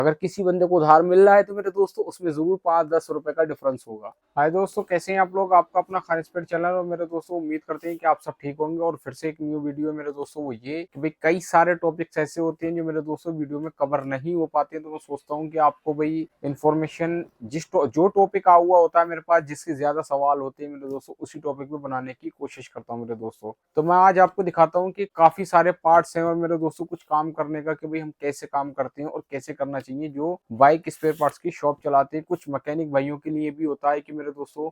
अगर किसी बंदे को उधार मिल रहा है तो मेरे दोस्तों उसमें जरूर 5-10 रुपए का डिफरेंस होगा। हाय दोस्तों, कैसे हैं आप लोग? आपका अपना खान एक्सपर्ट चैनल और मेरे दोस्तों उम्मीद करते हैं कि आप सब ठीक होंगे। और फिर से एक न्यू वीडियो मेरे दोस्तों वो ये कि भाई कई सारे टॉपिक्स ऐसे होते हैं जो मेरे दोस्तों वीडियो में कवर नहीं हो पाते हैं, तो मैं सोचता हूँ कि आपको भाई इन्फॉर्मेशन जो टॉपिक आ हुआ होता है मेरे पास, जिसके ज्यादा सवाल होते हैं मेरे दोस्तों, उसी टॉपिक पे बनाने की कोशिश करता हूँ मेरे दोस्तों। तो मैं आज आपको दिखाता हूँ कि काफी सारे पार्ट्स हैं और मेरे दोस्तों कुछ काम करने का कि भाई हम कैसे काम करते हैं और कैसे करना चाहिए। जो बाइक स्पेयर पार्ट्स की शॉप चलाते हैं, कुछ मैकेनिक भाइयों के लिए भी होता है कि मेरे दोस्तों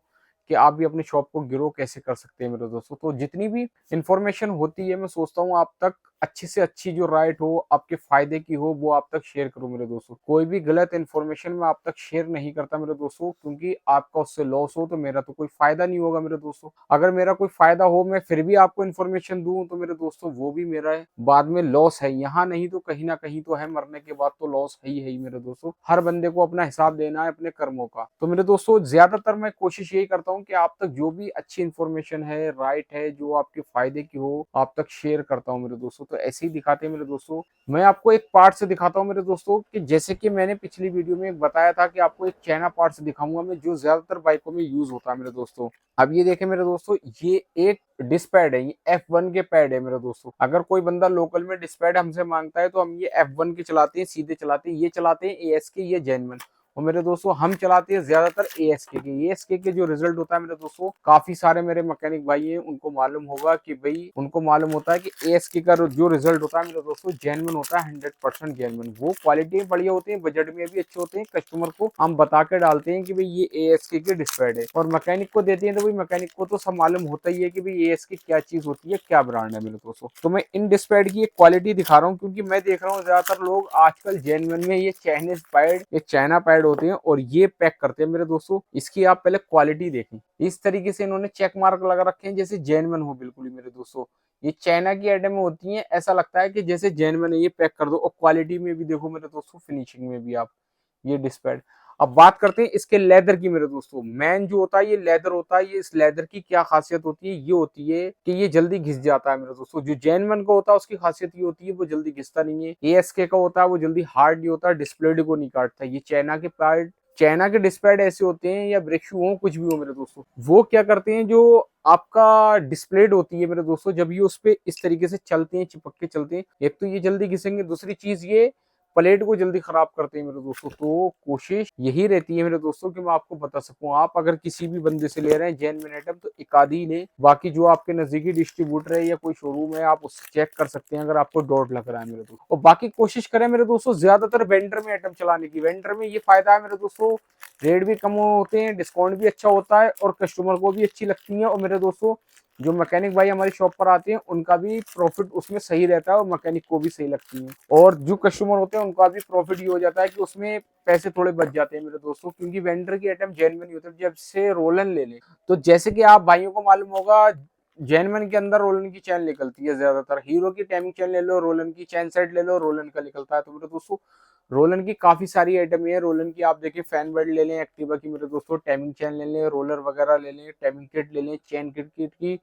कि आप भी अपनी शॉप को ग्रो कैसे कर सकते हैं मेरे दोस्तों। तो जितनी भी इंफॉर्मेशन होती है मैं सोचता हूँ आप तक अच्छी से अच्छी जो राइट हो, आपके फायदे की हो, वो आप तक शेयर करूं मेरे दोस्तों। कोई भी गलत इन्फॉर्मेशन मैं आप तक शेयर नहीं करता मेरे दोस्तों, क्योंकि आपका उससे लॉस हो तो मेरा तो कोई फायदा नहीं होगा मेरे दोस्तों। अगर मेरा कोई फायदा हो मैं फिर भी आपको इन्फॉर्मेशन दूं तो मेरे दोस्तों वो भी मेरा है बाद में लॉस है। यहाँ नहीं तो कहीं ना कहीं तो है, मरने के बाद तो लॉस है ही मेरे दोस्तों। हर बंदे को अपना हिसाब देना है अपने कर्मों का। तो मेरे दोस्तों ज्यादातर मैं कोशिश यही करता हूँ कि आप तक जो भी अच्छी इन्फॉर्मेशन है, राइट है, जो आपके फायदे की हो, आप तक शेयर करता हूँ मेरे दोस्तों। तो ऐसे ही दिखाते हैं मेरे दोस्तों। मैं आपको एक पार्ट से दिखाता हूँ मेरे दोस्तों कि जैसे कि मैंने पिछली वीडियो में बताया था कि आपको एक चाइना पार्ट से दिखाऊंगा मैं, जो ज्यादातर बाइकों में यूज होता है मेरे दोस्तों। अब ये देखें मेरे दोस्तों, ये एक डिस्क पैड है, ये F1 के पैड है मेरे दोस्तों। अगर कोई बंदा लोकल में डिस्क पैड हमसे मांगता है तो हम ये F1 के चलाते हैं, सीधे चलाते हैं। ये चलाते हैं ASK, ये जेन्युइन। और मेरे दोस्तों हम चलाते हैं ज्यादातर ASK के जो रिजल्ट होता है मेरे दोस्तों, काफी सारे मेरे मैकेनिक भाई हैं उनको मालूम होगा कि भाई उनको मालूम होता है कि ASK का जो रिजल्ट होता है मेरे दोस्तों जेन्युइन होता है, 100% जेन्युइन। वो क्वालिटी में बढ़िया होते हैं, बजट में भी अच्छे होते हैं। कस्टमर को हम बता के डालते हैं कि भाई ये ASK के डिस्प्लेड है, और मैकेनिक को देते हैं तो भाई मैकेनिक को तो सब मालूम होता ही है कि भाई ASK क्या चीज होती है, क्या ब्रांड है मेरे दोस्तों। तो मैं इन डिस्प्लेड की एक क्वालिटी दिखा रहा हूँ, क्योंकि मैं देख रहा हूँ ज्यादातर लोग आजकल जेन्युइन में ये चाइनीज पैड, ये चाइना पैड होते हैं और ये पैक करते हैं मेरे दोस्तों। इसकी आप पहले क्वालिटी देखें, इस तरीके से इन्होंने चेक मार्क लगा रखे हैं जैसे जेन्युइन हो बिल्कुल ही मेरे दोस्तों। ये चाइना की आइटम होती हैं, ऐसा लगता है कि जैसे जेन्युइन है, ये पैक कर दो। और क्वालिटी में भी देखो मेरे दोस्तों, फिनिशिंग में भी आप ये डिस्पैड। अब बात करते हैं इसके लेदर की मेरे दोस्तों। मैन जो होता है ये लेदर होता है। ये इस लेदर की क्या खासियत होती है, ये होती है कि ये जल्दी घिस जाता है मेरे दोस्तों। जो जेन्युइन का होता है उसकी खासियत ये होती है वो जल्दी घिसता नहीं है। ASK का होता है वो जल्दी हार्ड नहीं होता, डिस्प्ले को नहीं काटता। ये चाइना के पार्ट, चाइना के डिस्प्लेड ऐसे होते हैं, या ब्रेक शू हो, कुछ भी हो मेरे दोस्तों, वो क्या करते हैं, जो आपका डिस्प्लेड होती है मेरे दोस्तों, जब ये उस पे इस तरीके से चलते हैं, चिपक के चलते हैं, एक तो ये जल्दी घिसेंगे, दूसरी चीज ये प्लेट को जल्दी खराब करते हैं मेरे दोस्तों। तो कोशिश यही रहती है मेरे दोस्तों कि मैं आपको बता सकूं, आप अगर किसी भी बंदे से ले रहे हैं जेन्युइन आइटम तो एक आधी लें। बाकी जो आपके नजदीकी डिस्ट्रीब्यूटर है या कोई शोरूम है, आप उससे चेक कर सकते हैं अगर आपको डाउट लग रहा है मेरे दोस्तों। और बाकी कोशिश करें मेरे दोस्तों ज्यादातर वेंडर में आइटम चलाने की। वेंडर में ये फायदा है मेरे दोस्तों, रेट भी कम होते हैं, डिस्काउंट भी अच्छा होता है और कस्टमर को भी अच्छी लगती है। और मेरे दोस्तों जो मैकेनिक भाई हमारी शॉप पर आते हैं उनका भी प्रॉफिट उसमें सही रहता है और मैकेनिक को भी सही लगती है। और जो कस्टमर होते हैं उनका भी प्रॉफिट ये हो जाता है कि उसमें पैसे थोड़े बच जाते हैं मेरे दोस्तों, क्योंकि वेंडर की आइटम जेन्युइन होती है। जब से रोलन ले लें तो जैसे कि आप भाइयों को मालूम होगा, जेन्युइन के अंदर रोलन की चैन निकलती है ज्यादातर। हीरो की टाइमिंग चैन ले लो, रोलन की चैन सेट ले लो, रोलन का निकलता है। तो मेरे दोस्तों रोलन की काफी सारी आइटम है। रोलन की आप देखिए फैन बेल्ट ले लें, एक्टिवा की मेरे दोस्तों टाइमिंग चैन ले लें, रोलर वगैरह ले लें, टाइमिंग किट ले लें, चैन किट की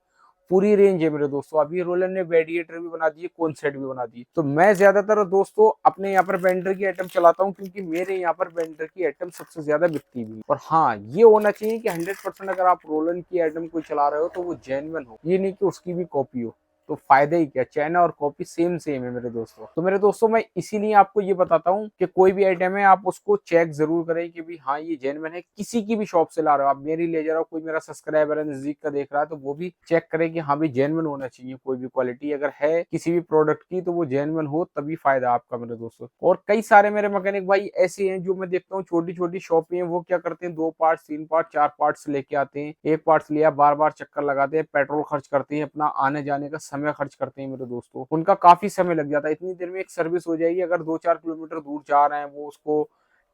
पूरी रेंज है मेरे दोस्तों। अभी रोलर ने वेडिएटर भी बना दिए, कौन सेट भी बना दिए। तो मैं ज्यादातर दोस्तों अपने यहाँ पर बेंडर की आइटम चलाता हूँ, क्योंकि मेरे यहाँ पर बेंडर की आइटम सबसे ज्यादा बिकती भी। और हाँ, ये होना चाहिए कि 100% अगर आप रोलन की आइटम कोई चला रहे हो तो वो जेन्युइन हो, ये नहीं कि उसकी भी कॉपी हो। तो फायदा ही क्या, चाइना और कॉपी सेम सेम है मेरे दोस्तों। तो मेरे दोस्तों मैं इसीलिए आपको ये बताता हूँ कि कोई भी आइटम है आप उसको चेक जरूर करें कि भाई हाँ ये जेन्युइन है। किसी की भी शॉप से ला रहे हो, आप मेरी ले जा रहे हो, कोई मेरा सब्सक्राइबर है नजदीक का देख रहा है तो वो भी चेक करे कि हाँ भाई जेन्युइन होना चाहिए। कोई भी क्वालिटी अगर है किसी भी प्रोडक्ट की तो वो जेन्युइन हो, तभी फायदा आपका मेरे दोस्तों। और कई सारे मेरे मैकेनिक भाई ऐसे हैं जो मैं देखता हूँ छोटी छोटी शॉपें हैं, वो क्या करते हैं 2 पार्ट्स 3 पार्ट 4 पार्ट्स लेके आते हैं। एक पार्ट्स लिया, बार बार चक्कर लगाते हैं, पेट्रोल खर्च करते हैं, अपना आने जाने का समय खर्च करते हैं मेरे दोस्तों। उनका काफी समय लग जाता है। इतनी देर में एक सर्विस हो जाएगी। अगर 2-4 किलोमीटर दूर जा रहे हैं, वो उसको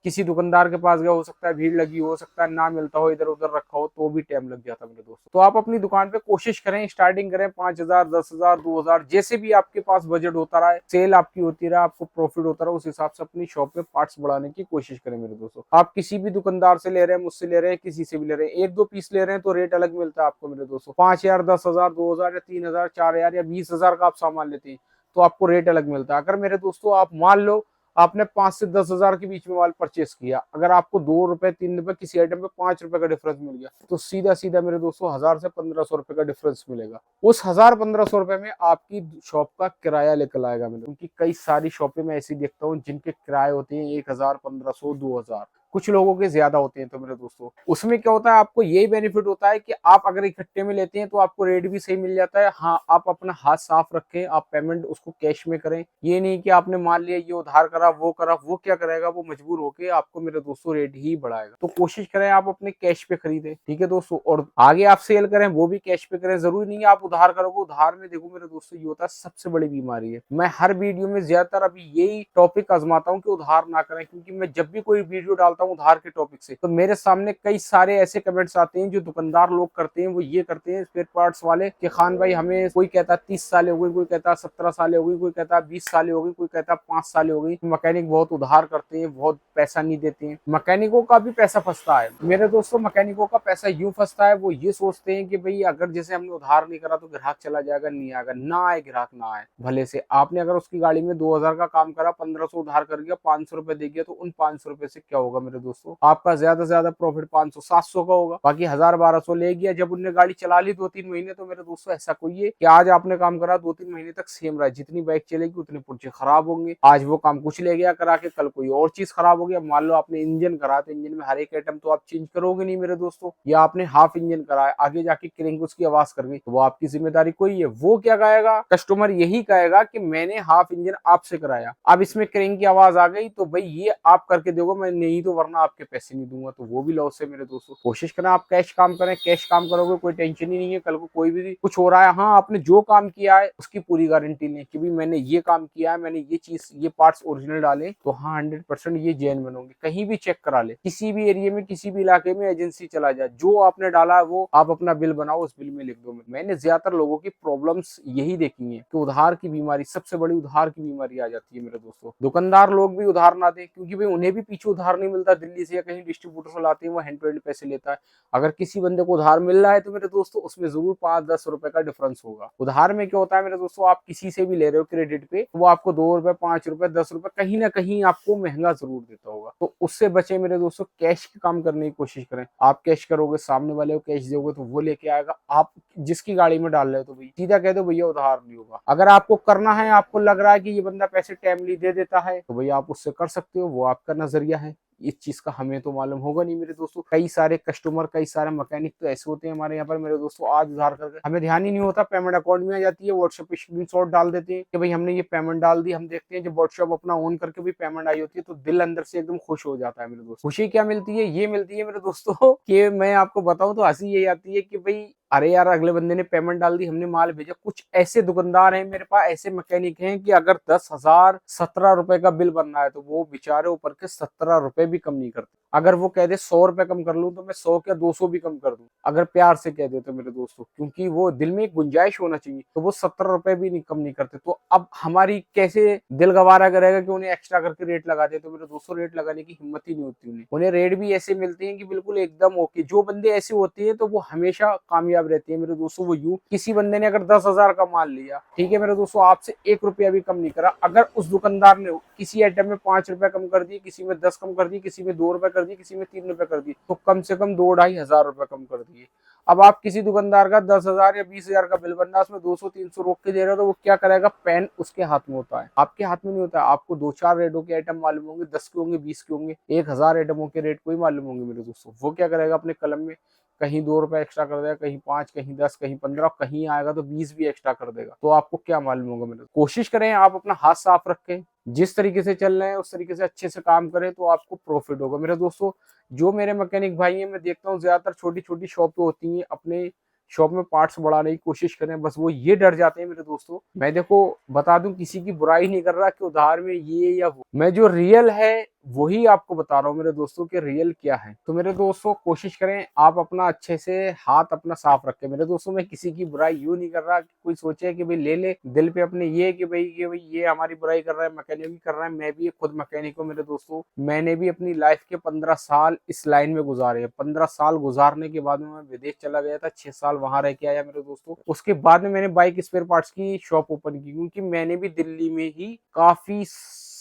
किसी दुकानदार के पास गया, हो सकता है भीड़ लगी हो सकता है ना मिलता हो, इधर उधर रखा हो, तो भी टाइम लग जाता है मेरे दोस्तों। तो आप अपनी दुकान पे कोशिश करें, स्टार्टिंग करें 5,000 10,000 2,000, जैसे भी आपके पास बजट होता रहा, सेल आपकी होती रहा, आपको प्रॉफिट होता रहा, उस हिसाब से अपनी शॉप में पार्ट्स बढ़ाने की कोशिश करें मेरे दोस्तों। आप किसी भी दुकानदार से ले रहे हैं, मुझसे ले रहे हैं, किसी से भी ले रहे हैं, 1-2 पीस ले रहे हैं तो रेट अलग मिलता है आपको मेरे दोस्तों। 5,000 10,000 2,000 या 3,000 4,000 या 20,000 का आप सामान लेते हैं तो आपको रेट अलग मिलता है। अगर मेरे दोस्तों आप मान लो आपने 5 से 10 हजार के बीच में माल परचेस किया, अगर आपको 2 रुपए 3 रुपए किसी आइटम पे 5 रुपए का डिफरेंस मिल गया तो सीधा सीधा मेरे दोस्तों 1000 से 1500 रुपए का डिफरेंस मिलेगा। उस 1000 1500 रुपए में आपकी शॉप का किराया निकल आएगा मेरे, क्योंकि कई सारी शॉपें मैं ऐसी देखता हूँ जिनके किराए होते हैं 1000 1500 2000, कुछ लोगों के ज्यादा होते हैं। तो मेरे दोस्तों उसमें क्या होता है, आपको यही बेनिफिट होता है कि आप अगर इकट्ठे में लेते हैं तो आपको रेट भी सही मिल जाता है। हाँ, आप अपना हाथ साफ रखें, आप पेमेंट उसको कैश में करें, ये नहीं कि आपने मान लिया ये उधार करा, वो क्या करेगा, वो मजबूर होके आपको मेरे दोस्तों रेट ही बढ़ाएगा। तो कोशिश करें आप अपने कैश पे खरीदें, ठीक है दोस्तों, और आगे आप सेल करें वो भी कैश पे करें, जरूरी नहीं है आप उधार करोगे। उधार में देखो मेरे दोस्तों ये होता है सबसे बड़ी बीमारी है। मैं हर वीडियो में ज्यादातर अभी यही टॉपिक आजमाता हूँ कि उधार ना करें, क्योंकि मैं जब भी कोई वीडियो डालता हूँ उधार के टॉपिक से तो मेरे सामने कई सारे ऐसे कमेंट्स आते हैं जो दुकानदार लोग करते हैं। वो ये करते हैं स्पेयर पार्ट्स वाले कि खान भाई हमें, कोई कहता 30 साल हो गई, कोई कहता 17 साल हो गई, कोई कहता 20 साल हो गई, कोई कहता 5 साल हो गई, मैकेनिक बहुत उधार करते हैं, बहुत पैसा नहीं देते हैं। मैकेनिकों का भी पैसा फंसता है मेरे दोस्तों, मैकेनिकों का पैसा यूं फंसता है, वो ये सोचते हैं कि भाई अगर जैसे हमने उधार नहीं करा तो ग्राहक चला जाएगा, नहीं आएगा, ना आए ग्राहक ना आए। भले से आपने अगर उसकी गाड़ी में 2000 का काम करा, 1500 उधार कर गया, 500 रुपए दे गया, तो उन 500 रुपए से क्या होगा मेरे दोस्तों, आपका ज्यादा से ज्यादा प्रॉफिट 500 700 का होगा, बाकी 1000 1200 ले गया। जब उनने गाड़ी चला ली 2-3 महीने, तो मेरे दोस्तों ऐसा कोई है कि आज आपने काम करा 2-3 महीने तक सेम रहा, जितनी बाइक चलेगी उतने पुर्जे खराब होंगे। आज वो काम कुछ ले गया करा के, कल कोई और चीज खराब हो गया। मान लो आपने इंजन करा तो इंजन में हर एक आइटम तो आप चेंज करोगे नहीं मेरे दोस्तों, या आपने हाफ इंजन करा है, आगे जाके क्रेंक उसकी आवाज कर गई तो वो आपकी जिम्मेदारी कोई है। वो क्या कहेगा, कस्टमर यही कहेगा कि मैंने हाफ इंजन आपसे कराया, अब इसमें क्रेंक की आवाज आ गई तो भाई ये आप करके दोगे, मैं नहीं तो वरना आपके पैसे नहीं दूंगा, तो वो भी लॉस है मेरे दोस्तों। कोशिश करें आप कैश काम करें, कैश काम करोगे कोई टेंशन ही नहीं है, कल को कोई भी कुछ हो रहा है, हाँ आपने जो काम किया है उसकी पूरी गारंटी लें कि भाई मैंने ये काम किया है, मैंने ये चीज ये पार्ट्स ओरिजिनल डाले तो हाँ 100% ये जेन्युइन होंगे। कहीं भी चेक करा ले, किसी भी एरिया में किसी भी इलाके में एजेंसी चला जाए, जो आपने डाला है वो आप अपना बिल बनाओ, उस बिल में लिख दो। मैंने ज्यादातर लोगों की प्रॉब्लम्स यही देखी है कि उधार की बीमारी, सबसे बड़ी उधार की बीमारी आ जाती है मेरे दोस्तों। दुकानदार लोग भी उधार ना दे, क्योंकि भाई उन्हें भी पीछे उधार नहीं मिलता, दिल्ली से या कहीं डिस्ट्रीब्यूटर से लाते हैं, वो हैंड टू हैंड पैसे लेता है। अगर किसी बंदे को उधार मिल रहा है तो मेरे दोस्तों उसमें जरूर 5-10 रुपए का डिफरेंस होगा। उधार में क्या होता है मेरे दोस्तों, आप किसी से भी ले रहे हो क्रेडिट पे, वो आपको 2 रुपए 5 रुपए 10 रुपए कहीं ना कहीं आपको महंगा जरूर देता होगा। तो उससे बचे मेरे दोस्तों, कैश के काम करने की कोशिश करें। आप कैश करोगे, सामने वाले को कैश दोगे तो वो लेके आएगा। आप जिसकी गाड़ी में डाल रहे हो तो भाई सीधा कह दो भैया उधार नहीं होगा। अगर आपको करना है, आपको लग रहा है कि ये बंदा पैसे टाइमली दे देता है, तो भैया आप उससे कर सकते हो, वो आपका नजरिया है। इस चीज का हमें तो मालूम होगा नहीं मेरे दोस्तों। कई सारे कस्टमर, कई सारे मैकेनिक तो ऐसे होते हैं हमारे यहाँ पर मेरे दोस्तों, आज उधार करके हमें ध्यान ही नहीं होता, पेमेंट अकाउंट में आ जाती है, व्हाट्सएप पे स्क्रीनशॉट डाल देते हैं कि भाई हमने ये पेमेंट डाल दी। हम देखते हैं जब व्हाट्सएप अपना ऑन करके भी पेमेंट आई होती है तो दिल अंदर से एकदम खुश हो जाता है मेरे दोस्तों। खुशी क्या मिलती है, ये मिलती है मेरे दोस्तों कि मैं आपको बताऊं तो हंसी यही आती है कि भाई अरे यार अगले बंदे ने पेमेंट डाल दी, हमने माल भेजा। कुछ ऐसे दुकानदार हैं मेरे पास, ऐसे मैकेनिक हैं कि अगर 10,000 17 रुपए का बिल बनना है तो वो बेचारे ऊपर के 17 रुपए भी कम नहीं करते। अगर वो कह दे 100 रुपए कम कर लूं तो मैं 100 क्या 200 भी कम कर दूं, अगर प्यार से कह दे तो मेरे दोस्तों, क्योंकि वो दिल में एक गुंजाइश होना चाहिए, तो वो 17 रुपए भी नहीं कम नहीं करते। तो अब हमारी कैसे दिल गवारा करेगा कि उन्हें एक्स्ट्रा करके रेट लगा दे। तो मेरे दोस्तों रेट लगाने की हिम्मत ही नहीं होती उन्हें रेट भी ऐसे मिलते हैं कि बिल्कुल एकदम ओके। जो बंदे ऐसे होते हैं तो वो हमेशा कामयाब रहते हैं मेरे दोस्तों। वो यूं, किसी बंदे ने अगर 10,000 का माल लिया, ठीक है मेरे दोस्तों, आपसे 1 रुपया भी कम नहीं करा, अगर उस दुकानदार ने किसी आइटम में 5 रुपए कम कर दिए, किसी में 10 कम कर दिए, किसी में 2 रुपए कर दिए, किसी में 3 रुपए कर दिए, तो कम से कम 2-2,500 रुपए कम कर दिए। अब आप किसी दुकानदार का 10,000 या 20,000 का बिल बनना, उसमें 200-300 रोक के दे रहे हो, तो वो क्या करेगा, पेन उसके हाथ में होता है, आपके हाथ में नहीं होता है। आपको 2-4 रेटों के आइटम मालूम होंगे, 10 के होंगे, 20 के होंगे, 1,000 आइटमों के रेट कोई मालूम होंगे मेरे दोस्तों। वो क्या करेगा, अपने कलम में कहीं 2 रुपए एक्स्ट्रा कर देगा, कहीं 5, कहीं 10, कहीं 15, कहीं आएगा तो 20 भी एक्स्ट्रा कर देगा। तो आपको क्या मालूम होगा मेरे। कोशिश करें आप अपना हाथ साफ रखें, जिस तरीके से चल रहे हैं उस तरीके से अच्छे से काम करें तो आपको प्रॉफिट होगा मेरे दोस्तों। जो मेरे मैकेनिक भाई हैं, मैं देखता हूँ ज्यादातर छोटी छोटी शॉपें होती हैं, अपने शॉप में पार्ट्स बढ़ाने की कोशिश करें, बस वो ये डर जाते हैं मेरे दोस्तों। मैं देखो बता दूं, किसी की बुराई नहीं कर रहा कि उधार में ये या वो, मैं जो रियल है वही आपको बता रहा हूँ मेरे दोस्तों कि रियल क्या है। तो मेरे दोस्तों कोशिश करें आप अपना अच्छे से हाथ अपना साफ रखें मेरे दोस्तों। मैं किसी की बुराई यूं नहीं कर रहा कि कोई सोचे कि भाई ले ले दिल पे अपने, ये कि भाई ये हमारी बुराई कर रहा है, मैकेनिक भी कर रहा है। मैं भी खुद मैकेनिक हूँ मेरे दोस्तों। मैंने भी अपनी लाइफ के 15 साल इस लाइन में गुजारे हैं। 15 साल गुजारने के बाद में मैं विदेश चला गया था, 6 साल वहां रह के आया मेरे दोस्तों। उसके बाद में मैंने बाइक स्पेयर पार्ट्स की शॉप ओपन की, क्योंकि मैंने भी दिल्ली में ही काफी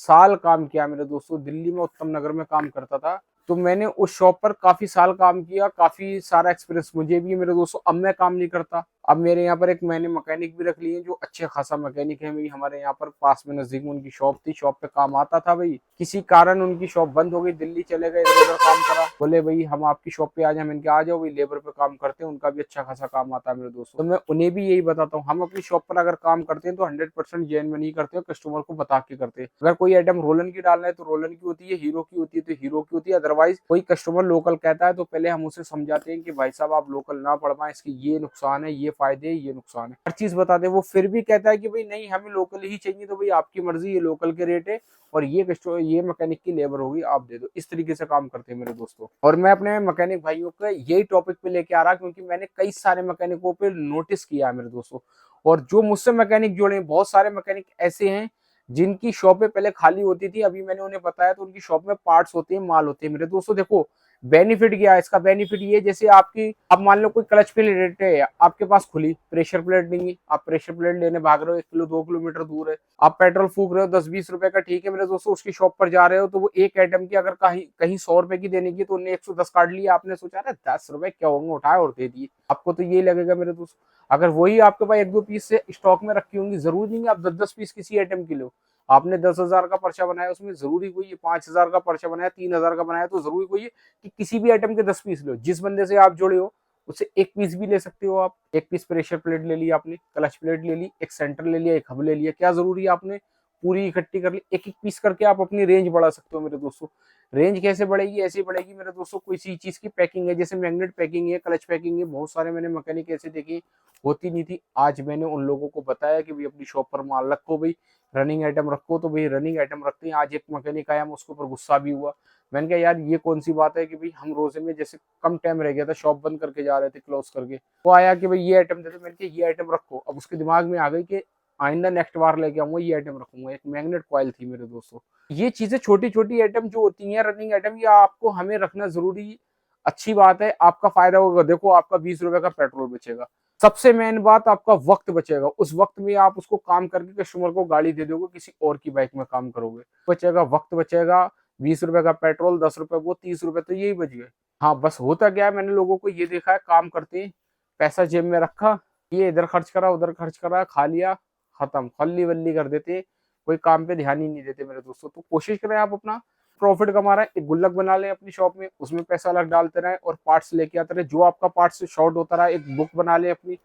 साल काम किया मेरे दोस्तों। दिल्ली में उत्तम नगर में काम करता था, तो मैंने उस शॉप पर काफी साल काम किया, काफी सारा एक्सपीरियंस मुझे भी है मेरे दोस्तों। अब मैं काम नहीं करता, अब मेरे यहाँ पर एक मैंने मैकेनिक भी रख लिए जो अच्छे खासा मैकेनिक है भाई। हमारे यहाँ पर पास में नजदीक में उनकी शॉप थी, शॉप पे काम आता था भाई। किसी कारण उनकी शॉप बंद हो गई, दिल्ली चले गए, इधर उधर काम करा। बोले भाई हम आपकी शॉप पे आ जाए, मैंने कहा आ जाओ भाई, लेबर पे काम करते हैं, उनका भी अच्छा खासा काम आता है मेरे दोस्तों। तो मैं उन्हें भी यही बताता हूँ, हम अपनी शॉप पर अगर काम करते हैं तो 100% जेन्युइन ही करते हैं, कस्टमर को बता के करते हैं। अगर कोई आइटम रोलन की डालना है तो रोलन की होती है, हीरो की होती है तो हीरो की होती है। अदरवाइज कोई कस्टमर लोकल कहता है तो पहले हम उसे समझाते हैं कि भाई साहब आप लोकल ना पड़ पाए, इसकी ये नुकसान है, ये फायदे है, ये नुकसान है, हर चीज बता दे। वो फिर भी कहता है कि भाई नहीं हमें लोकल ही चाहिए, तो भाई आपकी मर्जी, ये लोकल के रेट है और ये मैकेनिक की लेबर होगी, आप दे दो। इस तरीके से काम करते हैं मेरे दोस्तों। और मैं अपने मैकेनिक भाइयों को यही टॉपिक पे लेके आ रहा, क्योंकि मैंने कई सारे मैकेनिकों पे नोटिस किया है मेरे दोस्तों। और जो मुझसे मैकेनिक जुड़े, बहुत सारे मैकेनिक ऐसे हैं जिनकी शॉपें पहले खाली होती थी, अभी मैंने उन्हें बताया तो उनकी शॉप में पार्ट्स होते हैं, माल होते हैं मेरे दोस्तों। देखो बेनिफिट क्या है इसका, बेनिफिट ये जैसे आपकी, आप मान लो कोई क्लच प्लेट है आपके पास खुली, प्रेशर प्लेट नहीं है, आप प्रेशर प्लेट लेने भाग रहे हो 1 किलो 2 किलोमीटर दूर है, आप पेट्रोल फूक रहे हो 10-20 रुपए का, ठीक है मेरे दोस्तों, उसकी शॉप पर जा रहे हो तो वो एक आइटम की अगर कहीं कहीं 100 रुपए की देने की तो उन्हें 110 काट लिया, आपने सोचा अरे 10 रुपए क्या होंगे, उठाए और दे दिए, आपको तो ये लगेगा मेरे दोस्तों। अगर वही आपके पास 1-2 पीस से स्टॉक में रखी होंगी, जरूरी नहीं आप 10-10 पीस किसी आइटम की लो। आपने 10,000 का पर्चा बनाया, उसमें जरूरी कोई है 5,000 का पर्चा बनाया, 3,000 का बनाया, तो जरूरी कोई है कि किसी भी आइटम के 10 पीस लो। जिस बंदे से आप जुड़े हो उससे एक पीस भी ले सकते हो आप। एक पीस प्रेशर प्लेट ले लिया आपने, क्लच प्लेट ले ली, एक सेंटर ले लिया, एक हब ले लिया, क्या जरूरी है आपने पूरी इकट्ठी कर ली। एक एक पीस करके आप अपनी रेंज बढ़ा सकते हो मेरे दोस्तों। रेंज कैसे बढ़ेगी, ऐसे बढ़ेगी मेरे दोस्तों, कोई सी चीज की पैकिंग है, जैसे मैग्नेट पैकिंग है, क्लच पैकिंग है, बहुत सारे मैंने मैकेनिक ऐसे देखे होती नहीं थी। आज मैंने उन लोगों को बताया कि भाई अपनी शॉप पर माल रखो भाई, रनिंग आइटम रखो, तो भाई रनिंग आइटम रखते हैं। आज एक मैकेनिक आया, मैं उसके ऊपर गुस्सा भी हुआ। मैंने कहा यार ये कौन सी बात है कि भाई हम रोजे में जैसे कम टाइम रह गया था, शॉप बंद करके जा रहे थे क्लोज करके, वो आया कि भाई ये आइटम दे दो। मैंने कहा ये आइटम रखो। अब उसके दिमाग में आ गई कि आइंदा नेक्स्ट बार लेके आऊंगा ये आइटम रखूंगा। एक मैग्नेट कॉइल थी मेरे दोस्तों। ये चीजें छोटी छोटी आइटम जो होती हैं रनिंग आइटम, ये आपको हमें रखना जरूरी, अच्छी बात है, आपका फायदा होगा। देखो आपका 20 रुपए का पेट्रोल बचेगा, सबसे मेन बात आपका वक्त बचेगा। उस वक्त में आप उसको काम करके कस्टमर को गाड़ी दे दोगे, किसी और की बाइक में काम करोगे, बचेगा वक्त, बचेगा 20 रुपए का पेट्रोल, 10 रुपए वो, 30 रुपए तो यही बच गए। हाँ बस होता क्या है, मैंने लोगों को ये देखा है काम करते हैं, पैसा जेब में रखा, ये इधर खर्च करा उधर खर्च करा, खा लिया, खत्म, खल्ली वल्ली कर देते, कोई काम पे ध्यान ही नहीं देते मेरे दोस्तों। तो कोशिश करें आप अपना प्रॉफिट कमा रहे हैं, एक गुल्लक बना लें अपनी शॉप में, उसमें पैसा अलग डालते रहे और पार्ट्स लेके आते रहे। जो आपका पार्ट्स शॉर्ट होता रहा, एक बुक बना लें अपनी,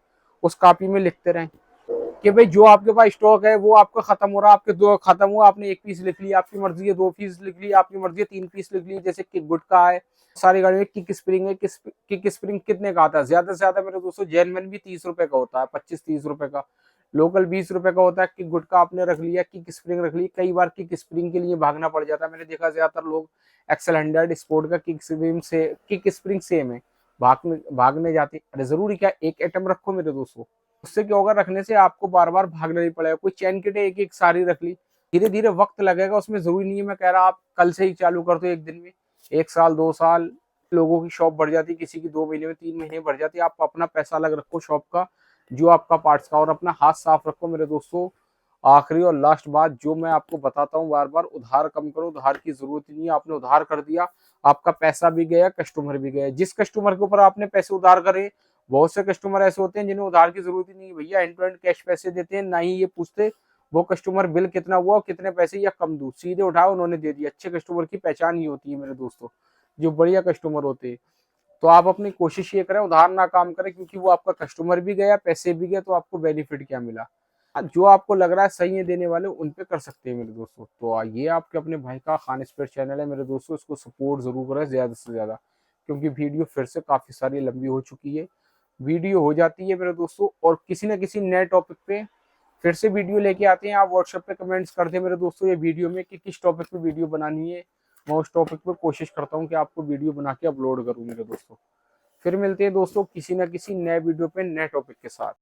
उस कॉपी में लिखते रहें कि भाई जो आपके पास स्टॉक है वो आपका खत्म हो रहा, आपके दो खत्म हुआ, आपने 1 पीस लिख लिया, आपकी मर्जी है 2 पीस लिख लिया, आपकी मर्जी है 3 पीस लिख लिया। जैसे कि गुटका है, सारी गाड़ी में किक स्प्रिंग है, किक स्प्रिंग कितने का आता है, ज्यादा से ज्यादा मेरे दोस्तों जेनमन भी 30 रुपए का होता है, 25-30 रुपए का, लोकल 20 रुपए का होता है। किक गुटका आपने रख लिया, किक स्प्रिंग रख ली, कई बार किक स्प्रिंग के लिए भागना पड़ जाता है। मैंने देखा ज्यादातर लोग एक्सल 100 स्पोर्ट का किक स्प्रिंग सेम है, भागने जाते। अरे जरूरी क्या, एक आइटम रखो मेरे दोस्तों, उससे क्या होगा, रखने से आपको बार बार भागना नहीं पड़ेगा। कोई चैन किट एक एक सारी रख ली, धीरे धीरे वक्त लगेगा उसमें, जरूरी नहीं है मैं कह रहा आप कल से ही चालू कर दो, एक दिन में 1 साल 2 साल लोगों की शॉप बढ़ जाती, किसी की 2 महीने में 3 महीने बढ़ जाती है। आप अपना पैसा अलग रखो शॉप का, जो आपका पार्ट्स का, और अपना हाथ साफ रखो मेरे दोस्तों। आखिरी और लास्ट बात जो मैं आपको बताता हूँ बार बार, उधार कम करो, उधार की जरूरत नहीं है। आपने उधार कर दिया, आपका पैसा भी गया, कस्टमर भी गया। जिस कस्टमर के ऊपर आपने पैसे उधार करे, बहुत से कस्टमर ऐसे होते हैं जिन्हें उधार की जरूरत ही नहीं है भैया, एंड टू एंड कैश पैसे देते हैं, ना ही ये पूछते वो कस्टमर बिल कितना हुआ और कितने पैसे या कम दूं, सीधे उठाओ उन्होंने दे दिया। अच्छे कस्टमर की पहचान ही होती है मेरे दोस्तों, जो बढ़िया कस्टमर होते हैं। तो आप अपनी कोशिश ये करें उधार ना काम करें, क्योंकि वो आपका कस्टमर भी गया, पैसे भी गए, तो आपको बेनिफिट क्या मिला। जो आपको लग रहा है सही है देने वाले, उन पे कर सकते हैं मेरे दोस्तों। तो ये आपके अपने भाई का खान स्पेयर चैनल है मेरे दोस्तों, इसको सपोर्ट जरूर करें ज्यादा से ज्यादा, क्योंकि वीडियो फिर से काफी सारी लंबी हो चुकी है, वीडियो हो जाती है मेरे दोस्तों। और किसी न किसी नए टॉपिक पे फिर से वीडियो लेके आते हैं। आप व्हाट्सएप पे कमेंट्स करते हैं मेरे दोस्तों ये वीडियो में कि किस टॉपिक पे वीडियो बनानी है, मैं उस टॉपिक पे कोशिश करता हूँ कि आपको वीडियो बना के अपलोड करूँ मेरे दोस्तों। फिर मिलते हैं दोस्तों किसी न किसी नए वीडियो पे नए टॉपिक के साथ।